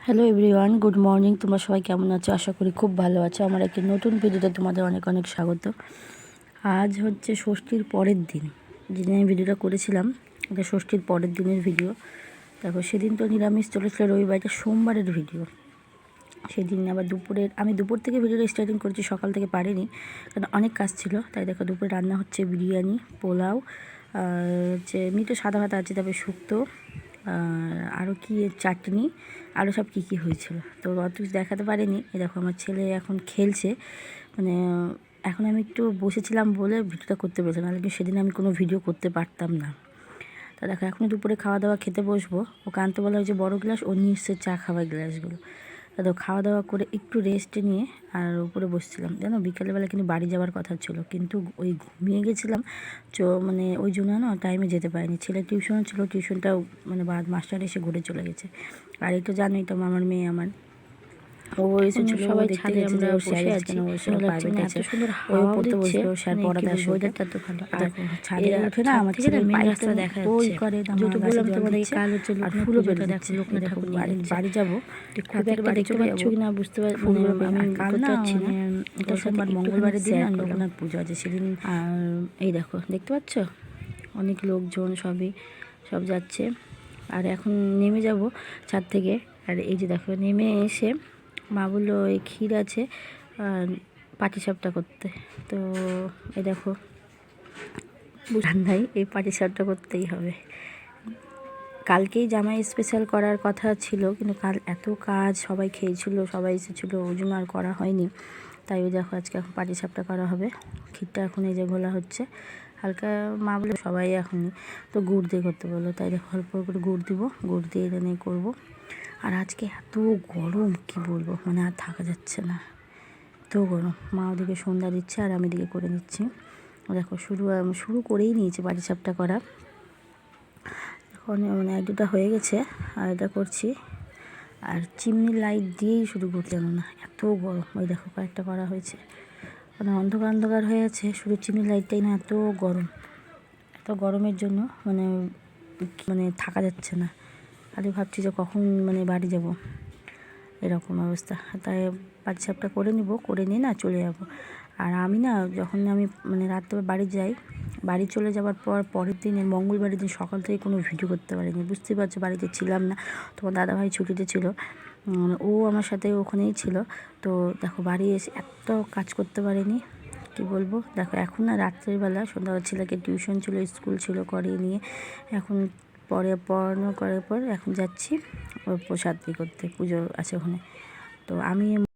Hello everyone, good morning. তোমরা সবাই কেমন আছো? আশা করি খুব ভালো আছো। আমার একটি নতুন ভিডিওতে তোমাদের অনেক অনেক স্বাগত। আজ হচ্ছে ষষ্ঠীর পরের দিন, যেদিন আমি ভিডিওটা করেছিলাম এটা ষষ্ঠীর পরের দিনের ভিডিও। তারপর সেদিন তো নিরামিষ চলেছিল, রবিবার, এটা সোমবারের ভিডিও। সেদিন আবার আমি দুপুর থেকে ভিডিওটা স্টার্টিং করেছি, সকাল থেকে পারিনি কারণ অনেক কাজ ছিল। তাই দেখো দুপুরে রান্না হচ্ছে বিরিয়ানি, পোলাও, হচ্ছে এমনিতে সাদা ভাত আছে, তারপরে শুক্তো, আরও কি চাটনি, আরও সব কী কী হয়েছিল তো অত কিছু দেখাতে পারিনি। এই দেখো আমার ছেলে এখন খেলছে, মানে এখন আমি একটু বসেছিলাম বলে ভিডিওটা করতে পেরেছিলাম, নাহলে সেদিন আমি কোনো ভিডিও করতে পারতাম না। তা দেখো এখনই দুপুরে খাওয়া দাওয়া খেতে বসবো। ওকে আনতে বলা হয়েছে বড়ো গ্লাস, ও নিয়ে এসছে চা খাওয়ার গ্লাসগুলো। তো খাওয়া দাওয়া করে একটু রেস্ট নিয়ে আর উপরে বসছিলাম। জানো বিকেলবেলা কিন্তু বাড়ি যাওয়ার কথা ছিল, কিন্তু ওই ঘুমিয়ে গেছিলাম, মানে ওই জন্য না টাইমে যেতে পারিনি। ছেলে টিউশনও ছিল, টিউশনটাও মানে মাস্টার এসে ঘুরে চলে গেছে। আর এই তো জানোই তো আমার মেয়ে, আমার ও এসেছিল, সবাই দেখতে গেছে যে ওর স্যার আজকে না, ওর স্যার প্রাইভেট আছে, ওই পড়তে বসলো, ওর স্যার পড়াতে আসবে। ওয়েদারটা তো ভালো, আর ছাদে উঠে না আমার ছেলে মেন রাস্তা দেখা যাচ্ছে। করে যেহেতু বললাম তোমাদের কাল হচ্ছে লোকনাথ পুজোটা, দেখো লোকনাথ ঠাকুর বাড়ি যাবো, খুব একটা দেখতে পাচ্ছ কি না বুঝতে পারছি, আমি করতে পারছি না। এটা সোমবার মঙ্গলবারের দিন লোকনাথ পুজো আছে সেদিন। আর এই দেখো দেখতে পাচ্ছ অনেক লোকজন সব যাচ্ছে। আর এখন নেমে যাব ছাদ থেকে। আর এই যে দেখো নেমে এসে মা বললো এই ক্ষীর আছে পাটিসাপটা করতে। তো এই দেখো রান্নায় এই পাটিসাপটা করতেই হবে। কালকেই জামাই স্পেশাল করার কথা ছিল, কিন্তু কাল এত কাজ, সবাই খেয়েছিল, সবাই এসেছিলো, ওই জন্য আর করা হয়নি। তাই ওই দেখো আজকে এখন পাটিসাপটা করা হবে। ক্ষীরটা এখন এই যে ঘোলা হচ্ছে হালকা। মা বলে সবাই এখনই তো গুড় দিয়ে করতে বললো, তাই দেখো অল্প করে গুড় দিব, গুড় দিয়ে এনে করবো। আর আজকে এত গরম কি বলবো, মানে আর থাকা যাচ্ছে না, এত গরম। মা ওদিকে সন্ধ্যা দিচ্ছে আর আমি দিকে করে নিচ্ছি। দেখো শুরু করেই নিয়েছি পাটিসাপটা করা, এখন মানে এক দুটা হয়ে গেছে আর এটা করছি। আর চিমনি লাইট দিয়েই শুরু করতে জানো না, এত গরম। ওই দেখো কয়েকটা করা হয়েছে, মানে অন্ধকার অন্ধকার হয়ে আছে, শুধু চিমনি লাইটটাই না, এত গরম। এত গরমের জন্য মানে থাকা যাচ্ছে না, খালি ভাবছি যে কখন মানে বাড়ি যাব, এরকম অবস্থা। তাই পাটিসাপটা করে নিব, করে নিয়ে না চলে যাব। আর আমি না যখন আমি মানে রাত্রে বাড়ি যাই, বাড়ি চলে যাওয়ার পরের দিনের মঙ্গলবারের দিন সকাল থেকে কোনো ভিডিও করতে পারিনি, বুঝতেই পারছো বাড়িতে ছিলাম না। তোমার দাদাভাই ছুটিতে ছিল, ও আমার সাথে ওখানেই ছিল। তো দেখো বাড়ি এসে এত কাজ করতে পারিনি, কি বলবো। দেখো এখন না রাত্রেবেলা সন্ধ্যাবেলা ছেলেকে টিউশন ছিল, স্কুল ছিল, করিয়ে নিয়ে এখন পরে পড়ানো করার পর এখন যাচ্ছি ওর প্রসাদ করতে, পুজো আছে ওখানে। তো আমি